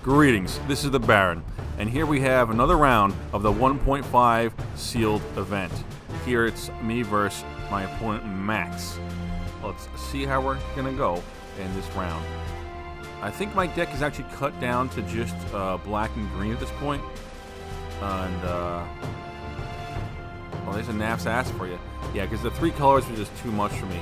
Greetings, this is the Baron, and here we have another round of the 1.5 sealed event. Here it's me versus my opponent Max. Let's see how we're gonna go in this round. I think my deck is actually cut down to just black and green at this point. And well, there's a Naf's ass for you. Yeah, because the 3 colors were just too much for me.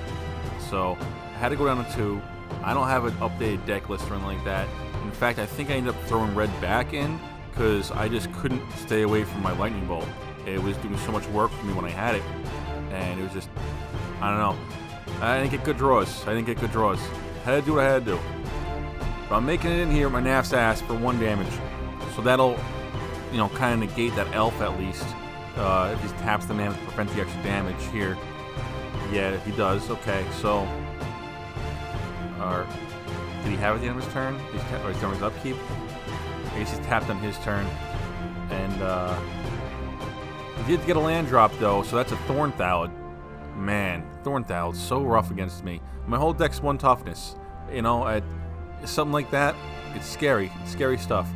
So I had to go down to 2. I don't have an updated deck list or anything like that. In fact, I think I ended up throwing red back in because I just couldn't stay away from my lightning bolt. It was doing so much work for me when I had it, and it was just, I don't know. I didn't get good draws. I had to do what I had to do. But I'm making it in here with my Naf's ass for 1 damage, so that'll, you know, kind of negate that elf at least. If he taps the man to prevent the extra damage here. Yeah, he does. Okay, so. Did he have it at the end of his turn? He's done his upkeep. I guess he's tapped on his turn. And he did get a land drop though, so that's a Thornthallid. Man, Thornthallid's so rough against me. My whole deck's 1 toughness. You know, something like that, it's scary. It's scary stuff.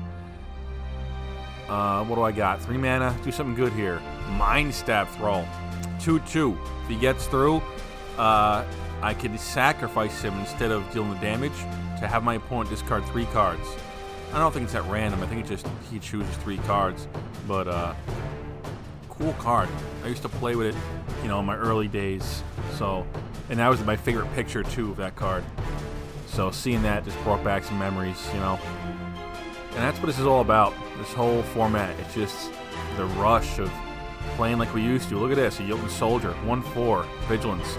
What do I got? 3 mana. Do something good here. Mind Stab Thrall. 2/2. If he gets through, I could sacrifice him instead of dealing the damage to have my opponent discard 3 cards. I don't think it's at random. I think it just he chooses 3 cards. But cool card. I used to play with it, you know, in my early days. So, and that was my favorite picture too of that card. So seeing that just brought back some memories, you know. And that's what this is all about. This whole format. It's just the rush of playing like we used to. Look at this, a Jotun Soldier, 1/4, Vigilance.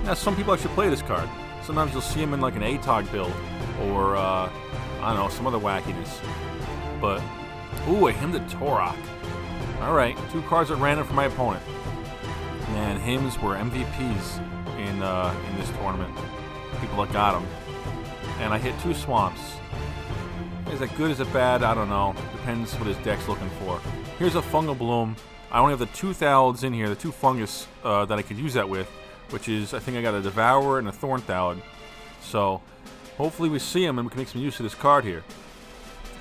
Now, some people actually play this card. Sometimes you'll see him in like an ATOG build, or I don't know, some other wackiness. But, ooh, a Hymn to Torok. Alright, 2 cards at random for my opponent. Man, hymns were MVPs in this tournament. People that got them. And I hit 2 swamps. Is that good, is it bad? I don't know. Depends what his deck's looking for. Here's a Fungal Bloom. I only have the 2 Thalids in here, the 2 fungus that I could use that with. Which is, I think I got a Devourer and a Thornthallid. So, hopefully we see him and we can make some use of this card here.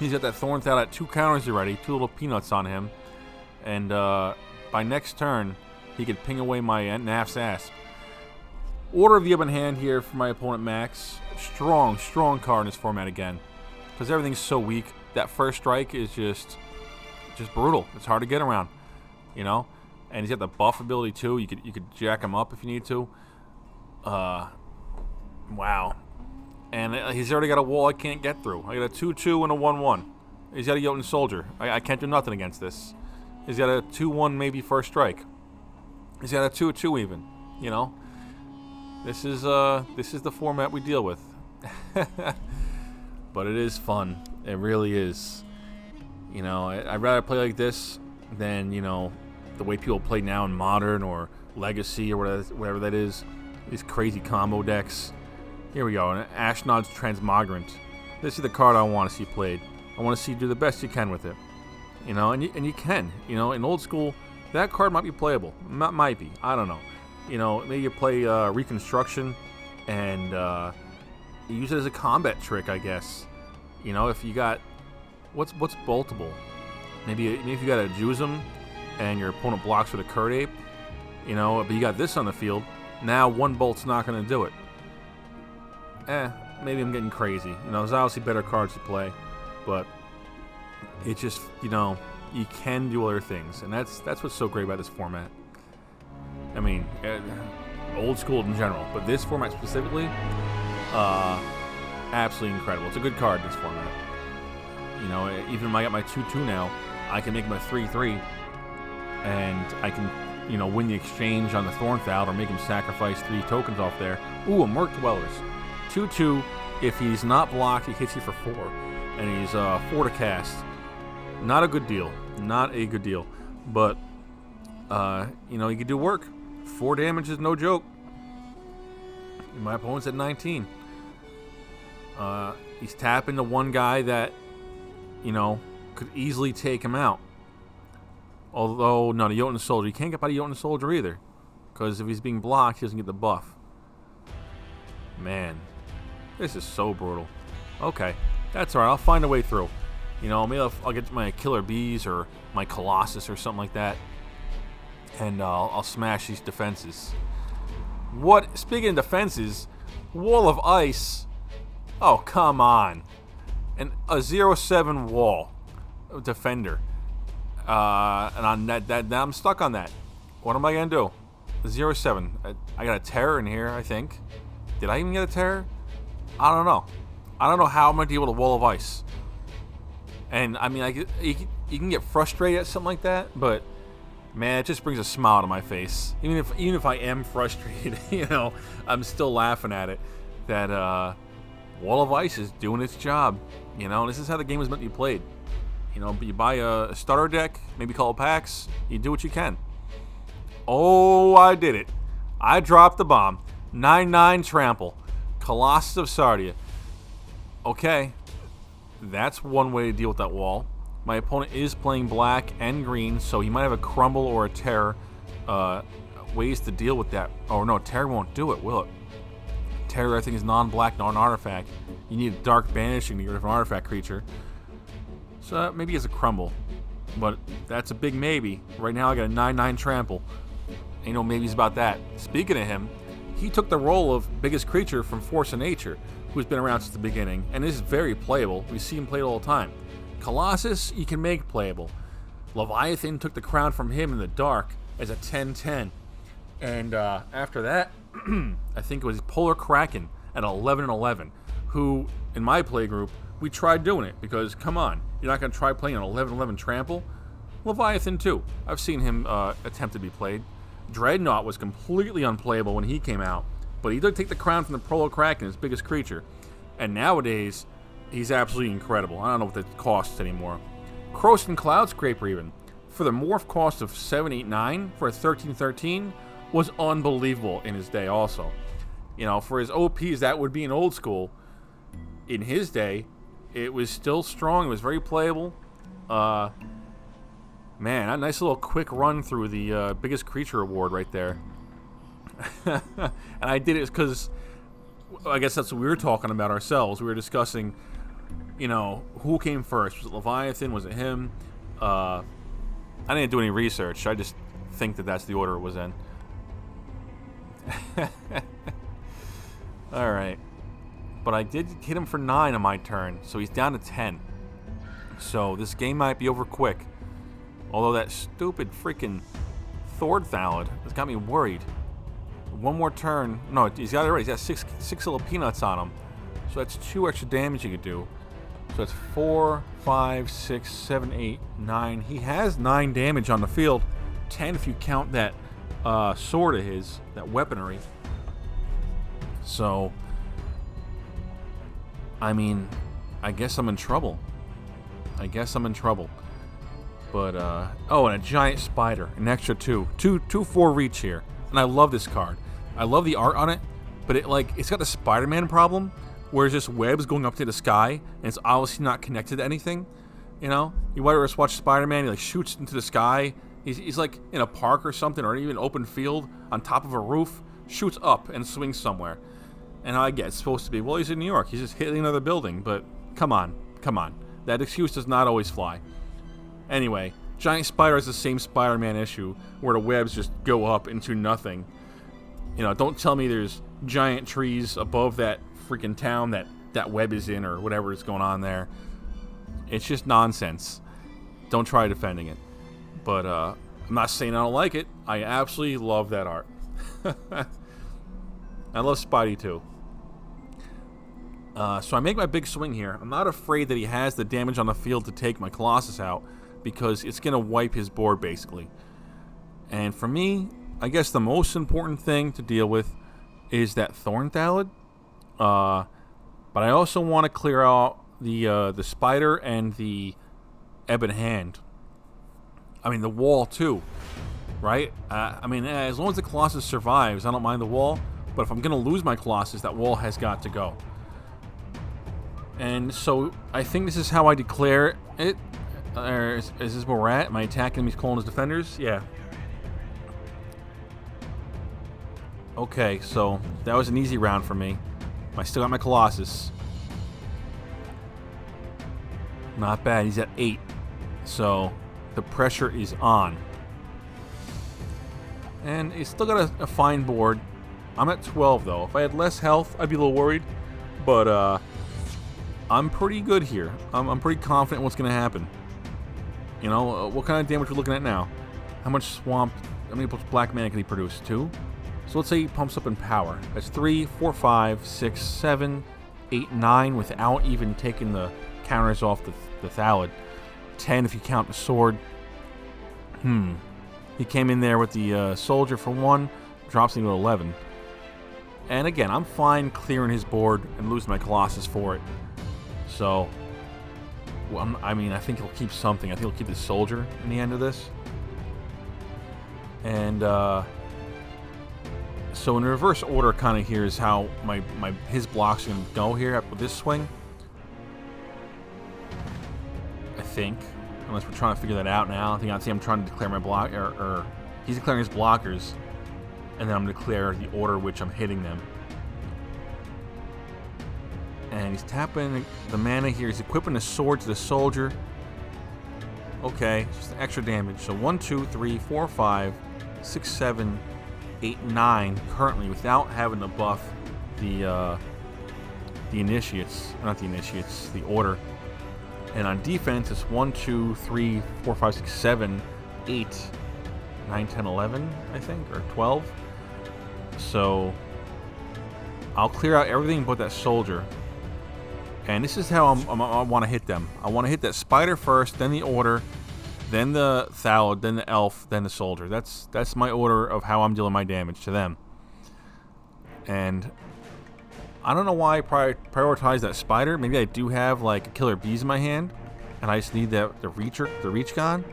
He's got that Thornthallid at 2 counters already, 2 little peanuts on him. And by next turn, he could ping away my Naf's ass. Order of the Ebon Hand here for my opponent Max. Strong card in this format again. Because everything's so weak. That first strike is just brutal. It's hard to get around, you know? And he's got the buff ability too. You could jack him up if you need to. Wow. And he's already got a wall I can't get through. I got a 2/2 and a 1/1. He's got a Jotun Soldier. I can't do nothing against this. He's got a 2/1 maybe first strike. He's got a 2/2 even. You know. This is the format we deal with. But it is fun. It really is. You know, I'd rather play like this than, you know, the way people play now in Modern or Legacy or whatever that is. These crazy combo decks. Here we go, an Ashnod's Transmogrant. This is the card I want to see played. I want to see you do the best you can with it. You know, and you can. You know, in Old School, that card might be playable. Might be. I don't know. You know, maybe you play Reconstruction and you use it as a combat trick, I guess. You know, if you got... What's boltable? Maybe if you got a Jusum and your opponent blocks with a Curd Ape, you know, but you got this on the field, now 1 bolt's not going to do it. Maybe I'm getting crazy. You know, there's obviously better cards to play, but it just, you know, you can do other things, and that's what's so great about this format. I mean, Old School in general, but this format specifically, absolutely incredible. It's a good card, this format. You know, even if I got my 2/2 now, I can make him a 3/3. And I can, you know, win the exchange on the Thornthallid or make him sacrifice 3 tokens off there. Ooh, a Murk Dwellers. 2/2. If he's not blocked, he hits you for 4. And he's 4 to cast. Not a good deal. Not a good deal. But, you know, he could do work. 4 damage is no joke. My opponent's at 19. He's tapping the 1 guy that, you know, could easily take him out. Although, not a Jotun Soldier. You can't get by the Jotun Soldier either. Because if he's being blocked, he doesn't get the buff. Man. This is so brutal. Okay. That's alright. I'll find a way through. You know, maybe I'll get my Killer Bees or my Colossus or something like that, and I'll smash these defenses. Speaking of defenses, Wall of Ice. Oh, come on. And a 0/7 wall defender. And on that, I'm stuck on that. What am I going to do? 0/7. I got a terror in here, I think. Did I even get a terror? I don't know. I don't know how I'm going to deal with a Wall of Ice. And, I mean, you can get frustrated at something like that, but, man, it just brings a smile to my face. Even if I am frustrated, you know, I'm still laughing at it. That Wall of Ice is doing its job. You know, this is how the game is meant to be played. You know, you buy a starter deck, maybe a couple packs, you do what you can. Oh, I did it. I dropped the bomb. 9/9 trample. Colossus of Sardia. Okay. That's one way to deal with that wall. My opponent is playing black and green, so he might have a crumble or a terror. Ways to deal with that. Oh, no, terror won't do it, will it? Terror, I think, is non-black, non-artifact. You need a dark banishing to get rid of an artifact creature. So maybe he has a crumble. But that's a big maybe. Right now I got a 9/9 trample. Ain't no maybes about that. Speaking of him, he took the role of biggest creature from Force of Nature, who's been around since the beginning, and is very playable. We see him played all the time. Colossus, you can make playable. Leviathan took the crown from him in the dark as a 10/10. And after that, I think it was Polar Kraken at 11/11, who, in my play group, we tried doing it because, come on, you're not going to try playing an 11/11 trample? Leviathan, too. I've seen him attempt to be played. Dreadnought was completely unplayable when he came out, but he did take the crown from the Polar Kraken, his biggest creature. And nowadays, he's absolutely incredible. I don't know what that costs anymore. Croson Cloud Scraper, even, for the morph cost of 7/8/9 for a 13/13, was unbelievable in his day also. You know, for his OPs, that would be an old school. In his day, it was still strong. It was very playable. Man, a nice little quick run through the biggest creature award right there. And I did it because I guess that's what we were talking about ourselves. We were discussing, you know, who came first. Was it Leviathan? Was it him? I didn't do any research. I just think that that's the order it was in. Alright. But I did hit him for 9 on my turn, so he's down to 10. So this game might be over quick. Although that stupid freaking Thord Thallid has got me worried. One more turn. No, he's got it already. He's got six little peanuts on him. So that's 2 extra damage he could do. So that's 4, 5, 6, 7, 8, 9. He has 9 damage on the field. 10 if you count that sword of his, that weaponry. So, I mean, I guess I'm in trouble. But, oh, and a giant spider, an extra 2. 4 reach here. And I love this card. I love the art on it, but it's got the Spider-Man problem, where it's just webs going up to the sky, and it's obviously not connected to anything. You know? You ever watch Spider-Man, he shoots into the sky. He's like in a park or something, or even an open field on top of a roof, shoots up and swings somewhere. And I get it's supposed to be, well, he's in New York, he's just hitting another building, but come on. That excuse does not always fly. Anyway, Giant Spider has the same Spider-Man issue, where the webs just go up into nothing. You know, don't tell me there's giant trees above that freaking town that web is in, or whatever is going on there. It's just nonsense. Don't try defending it. But I'm not saying I don't like it. I absolutely love that art. I love Spidey too. So I make my big swing here. I'm not afraid that he has the damage on the field to take my Colossus out, because it's going to wipe his board basically. And for me, I guess the most important thing to deal with is that Thorn Thallid. But I also want to clear out the spider and the Ebon Hand. I mean, the wall too, right? I mean, as long as the Colossus survives, I don't mind the wall. But if I'm going to lose my Colossus, that wall has got to go. And so I think this is how I declare it. Is this where we're at? Am I attacking enemies, calling as defenders? Yeah. Okay, so that was an easy round for me. I still got my Colossus. Not bad. He's at 8. So the pressure is on. And he's still got a fine board. I'm at 12, though. If I had less health, I'd be a little worried. But I'm pretty good here. I'm pretty confident in what's going to happen. You know, what kind of damage we're looking at now? How much swamp, how many black mana can he produce? 2? So let's say he pumps up in power. That's 3, 4, 5, 6, 7, 8, 9 without even taking the counters off the Thallid. 10 if you count the sword. He came in there with the soldier for 1, drops him to 11. And again, I'm fine clearing his board and losing my Colossus for it. So, well, I mean, I think he'll keep something. I think he'll keep the soldier in the end of this. And so in reverse order, kind of here is how his blocks are going to go here with this swing. I think, unless we're trying to figure that out now. I think I'm trying to declare my block, or he's declaring his blockers, and then I'm going to declare the order which I'm hitting them. And he's tapping the mana here. He's equipping the sword to the soldier. Okay, just extra damage. So 1, 2, 3, 4, 5, 6, 7, 8, 9 currently without having to buff the initiates. Not the initiates, the order. And on defense, it's 1, 2, 3, 4, 5, 6, 7, 8, 9, 10, 11, I think, or 12. So I'll clear out everything but that soldier. And this is how I want to hit them. I want to hit that spider first, then the order, then the Thallid, then the elf, then the soldier. That's my order of how I'm dealing my damage to them. And I don't know why I prioritize that spider. Maybe I do have like a killer bees in my hand, and I just need the reach gone.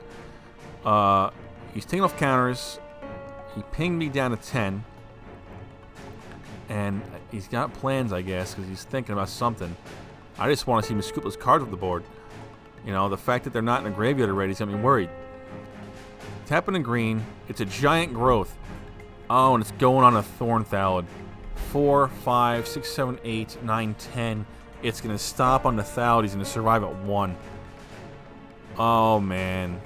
He's taking off counters. He pinged me down to 10, and he's got plans, I guess, because he's thinking about something. I just want to see him scoop those cards off the board. You know, the fact that they're not in the graveyard already has got me worried. Tapping the green. It's a giant growth. Oh, and it's going on a Thorn Thallid. 4, 5, 6, 7, 8, 9, 10. It's going to stop on the Thallid. He's going to survive at 1. Oh, man.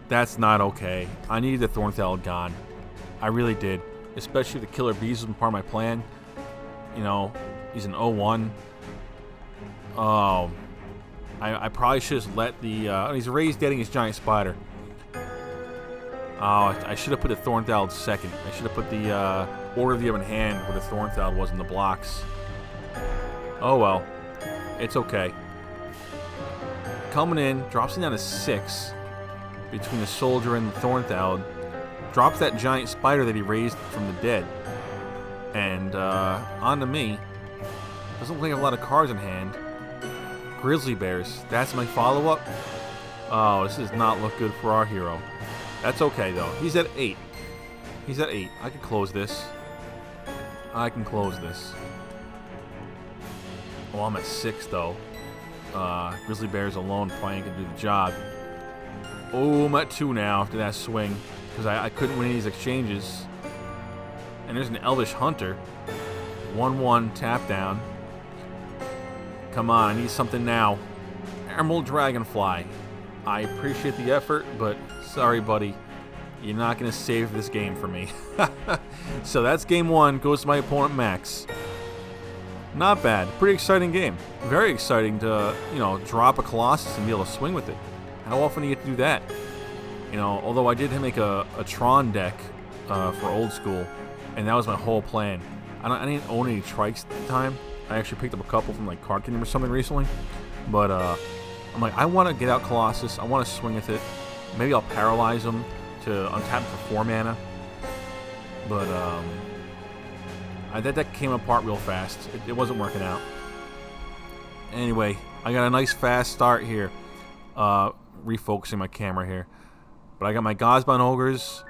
That's not okay. I needed the Thorn Thallid gone. I really did. Especially if the Killer Bees was part of my plan. You know, he's an 0-1. Oh, I probably should have let the... he's raised getting his giant spider. Oh, I should have put the Thorn Thallid second. I should have put the Order of the Ebon Hand where the Thorn Thallid was in the blocks. Oh well. It's okay. Coming in, drops him down to 6 between the soldier and the Thorn Thallid. Drops that giant spider that he raised from the dead. And onto me. Doesn't look like I have a lot of cards in hand. Grizzly Bears. That's my follow-up. Oh, this does not look good for our hero. That's okay, though. He's at 8. He's at 8. I can close this. I can close this. Oh, I'm at 6, though. Grizzly Bears alone probably can do the job. Oh, I'm at 2 now after that swing. Because I couldn't win any of these exchanges. And there's an Elvish Hunter. 1-1 tap down. Come on, I need something now. Emerald Dragonfly. I appreciate the effort, but sorry, buddy. You're not going to save this game for me. So that's game 1. Goes to my opponent, Max. Not bad. Pretty exciting game. Very exciting to, you know, drop a Colossus and be able to swing with it. How often do you get to do that? You know, although I did make a Tron deck for Old School, and that was my whole plan. I didn't own any Trikes at the time. I actually picked up a couple from like Card Kingdom or something recently. But I'm like, I want to get out Colossus. I want to swing with it. Maybe I'll paralyze him to untap for 4 mana. But that deck came apart real fast. It wasn't working out. Anyway, I got a nice fast start here. Refocusing my camera here. But I got my Gosbon Ogres.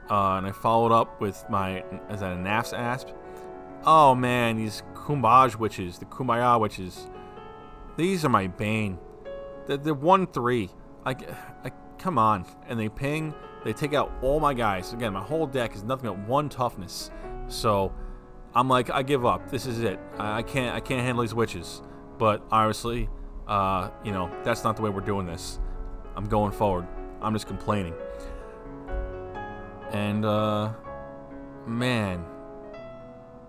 And I followed up with my, is that a Naf's Asp? Oh man, these Kumbaj Witches, the Kumbaya Witches. These are my bane. They're 1-3. I come on. And they ping, they take out all my guys. Again, my whole deck is nothing but 1 toughness. So I'm like, I give up. This is it. I can't handle these witches. But obviously, You know, that's not the way we're doing this. I'm going forward. I'm just complaining. And, man,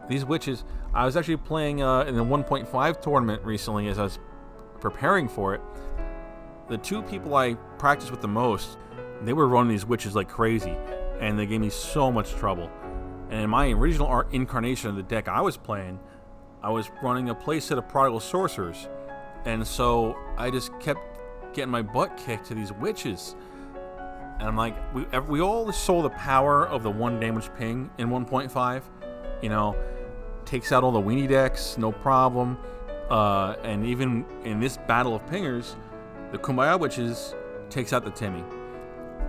these witches, I was actually playing in the 1.5 tournament recently as I was preparing for it. The two people I practiced with the most, they were running these witches like crazy, and they gave me so much trouble. And in my original incarnation of the deck I was playing, I was running a playset of Prodigal Sorcerers, and so I just kept getting my butt kicked to these witches. And I'm like, we all saw the power of the 1 damage ping in 1.5. You know, takes out all the weenie decks, no problem. And even in this battle of pingers, the Kumbaya Witches takes out the Timmy.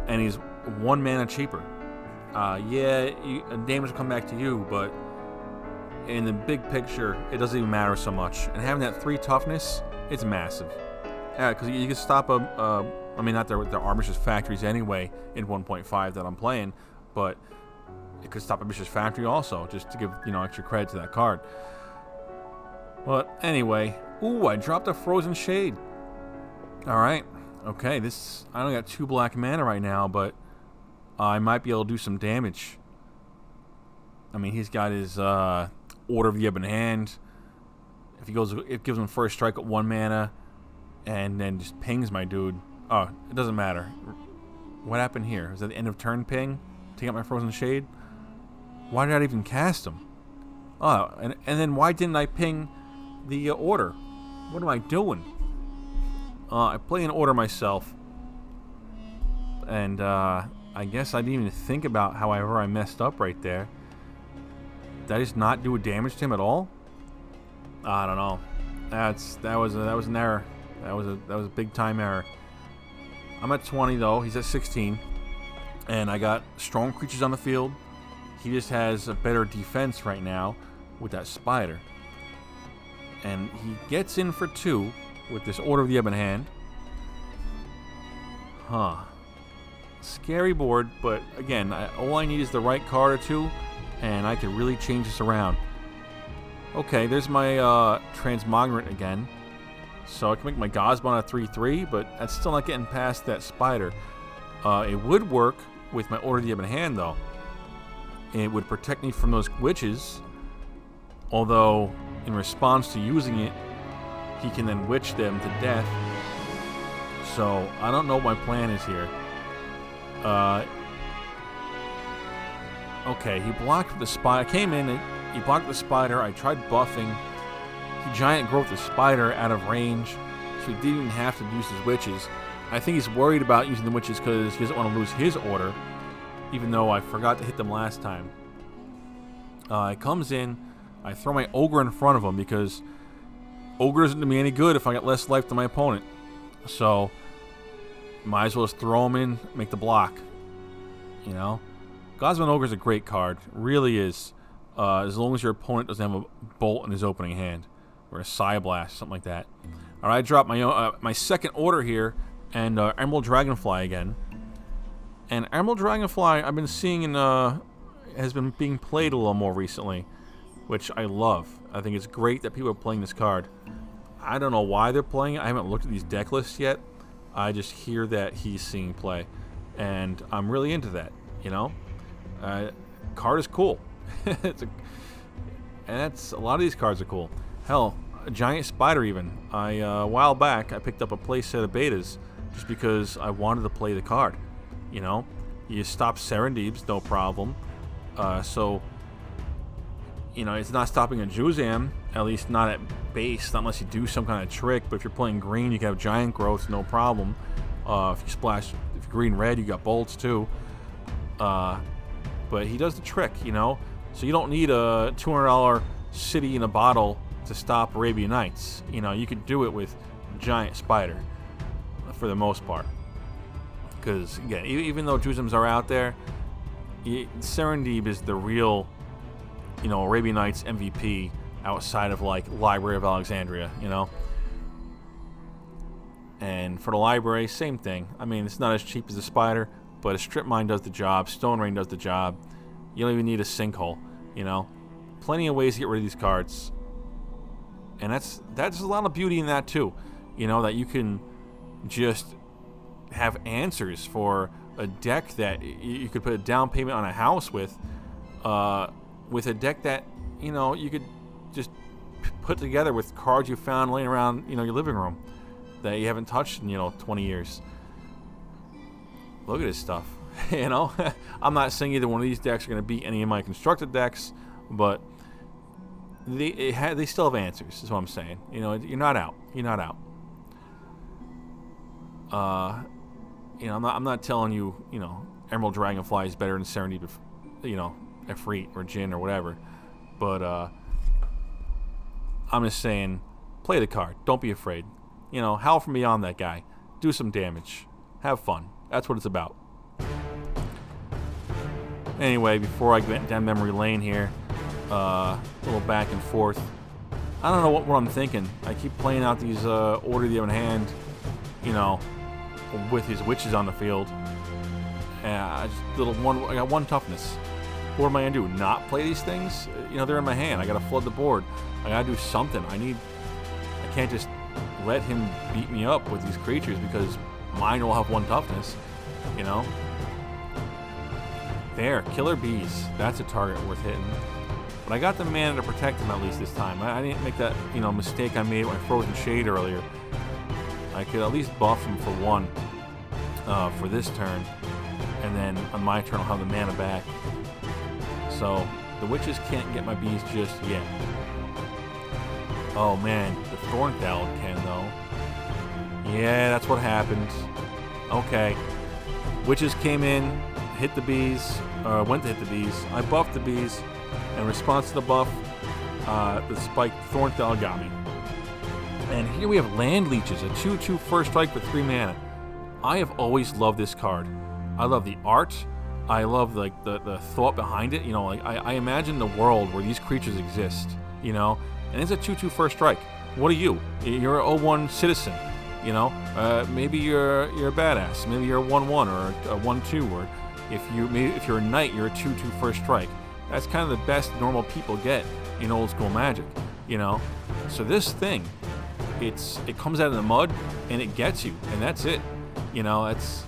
And he's 1 mana cheaper. Yeah, damage will come back to you, but in the big picture, it doesn't even matter so much. And having that 3 toughness, it's massive. Yeah, because you can stop I mean, not their Armistice Factories anyway in 1.5 that I'm playing, but it could stop Armistice Factory also, just to give, you know, extra credit to that card. But anyway, ooh, I dropped a Frozen Shade. Alright, okay, I only got 2 black mana right now, but I might be able to do some damage. I mean, he's got his Order of the Ebon Hand. If he goes, it gives him first strike at 1 mana, and then just pings my dude. Oh, it doesn't matter. What happened here? Was that the end of turn ping? Take out my Frozen Shade? Why did I even cast him? Oh, and then why didn't I ping the order? What am I doing? I play an order myself. And I guess I didn't even think about however I messed up right there. Did I just not do damage to him at all? I don't know. That was an error. That was a big time error. I'm at 20 though. He's at 16, and I got strong creatures on the field. He just has a better defense right now with that spider, and he gets in for 2 with this Order of the Ebon Hand. Huh. Scary board, but again, all I need is the right card or 2, and I can really change this around. Okay, there's my Transmogrant again. So I can make my Gosbon a 3/3, but that's still not getting past that spider. It would work with my Order of the Ebon Hand, though. It would protect me from those witches, although in response to using it, he can then witch them to death. So I don't know what my plan is here. Okay, he blocked the spider. I came in, he blocked the spider. I tried buffing. He giant growth the spider out of range, so he didn't even have to use his witches. I think he's worried about using the witches because he doesn't want to lose his order, even though I forgot to hit them last time. It comes in, I throw my Ogre in front of him because Ogre isn't going to be any good if I got less life than my opponent. So, might as well just throw him in, make the block. You know? Gosman Ogre is a great card. Really is. As long as your opponent doesn't have a Bolt in his opening hand. Or a Psyblast, something like that. Alright, I dropped my second order here, and Emerald Dragonfly again. And Emerald Dragonfly, I've been seeing has been being played a little more recently, which I love. I think it's great that people are playing this card. I don't know why they're playing it. I haven't looked at these deck lists yet. I just hear that he's seeing play, and I'm really into that. You know, card is cool. And that's a lot of these cards are cool. Hell, a giant spider even. A while back I picked up a play set of betas just because I wanted to play the card. You know, you stop Serendeeps, no problem. So, you know, it's not stopping a Juzam, at least not at base, not unless you do some kind of trick. But if you're playing green, you can have giant growth, no problem. If you splash, if you're green red, you got bolts too. But he does the trick, you know. So you don't need a $200 city in a bottle to stop Arabian Nights. You know, you could do it with giant spider for the most part. Because again, even though Juzams are out there, Serendeeb is the real, you know, Arabian Nights MVP outside of like Library of Alexandria, you know. And for the library, same thing. I mean, it's not as cheap as a spider, but a strip mine does the job. Stone Rain does the job. You don't even need a sinkhole, you know. Plenty of ways to get rid of these cards. And that's a lot of beauty in that too. You know, that you can just have answers for a deck that you could put a down payment on a house with a deck that, you know, you could just put together with cards you found laying around, you know, your living room that you haven't touched in, you know, 20 years. Look at this stuff. You know, I'm not saying either one of these decks are going to beat any of my constructed decks, but they still have answers, is what I'm saying. You know, you're not out. You're not out. You know, I'm not telling you, you know, Emerald Dragonfly is better than Serenity, you know, Efreet or Jin or whatever. But I'm just saying, play the card. Don't be afraid. You know, howl from beyond that guy. Do some damage. Have fun. That's what it's about. Anyway, before I get down memory lane here, a little back and forth. I don't know what I'm thinking. I keep playing out these Order of the Ebon Hand, you know, with his witches on the field. I got one toughness. What am I gonna do? Not play these things? You know, they're in my hand. I gotta flood the board. I gotta do something. I can't just let him beat me up with these creatures because mine will have one toughness. You know. There, Killer Bees. That's a target worth hitting. But I got the mana to protect him at least this time. I didn't make that, you know, mistake I made with my Frozen Shade earlier. I could at least buff him for one for this turn, and then on my turn I'll have the mana back. So the witches can't get my bees just yet. Oh man, the Thornthal can though. Yeah, that's what happened. Okay, witches came in, hit the bees, went to hit the bees. I buffed the bees. In response to the buff, the spike Thornthal got me. And here we have Land Leeches, a 2/2 first strike with 3 mana. I have always loved this card. I love the art. I love like the thought behind it. You know, like I imagine the world where these creatures exist. You know, and it's a 2/2 first strike. What are you? You're a 0/1 citizen. You know, maybe you're a badass. Maybe you're a 1/1 or a 1/2, or if you're a knight, you're a 2/2 first strike. That's kind of the best normal people get in old school Magic, you know. So this thing, it comes out of the mud and it gets you, and that's it. You know, it's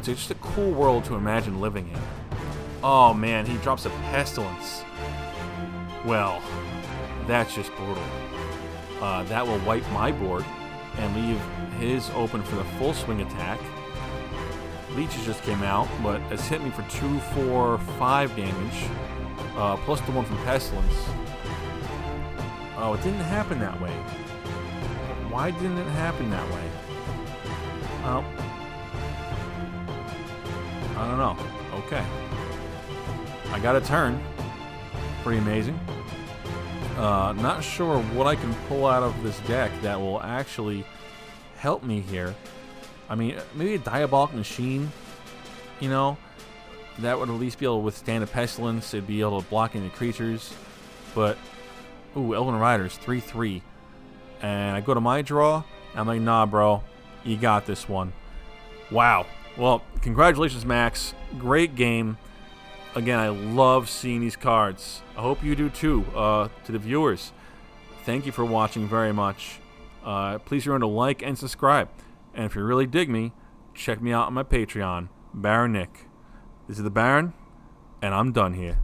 just a cool world to imagine living in. Oh man, he drops a Pestilence. Well, that's just brutal. That will wipe my board and leave his open for the full swing attack. Leeches just came out, but it's hit me for 2, 4, 5 damage. Plus the one from Pestilence. Oh, it didn't happen that way. Why didn't it happen that way? Well, I don't know. Okay. I got a turn. Pretty amazing. Not sure what I can pull out of this deck that will actually help me here. I mean, maybe a Diabolic Machine, you know? That would at least be able to withstand a Pestilence. It'd be able to block any creatures. But, ooh, Elven Riders, 3/3. And I go to my draw. I'm like, nah, bro. You got this one. Wow. Well, congratulations, Max. Great game. Again, I love seeing these cards. I hope you do too. To the viewers, thank you for watching very much. Please remember to like and subscribe. And if you really dig me, check me out on my Patreon, Baron Nick. This is the Baron, and I'm done here.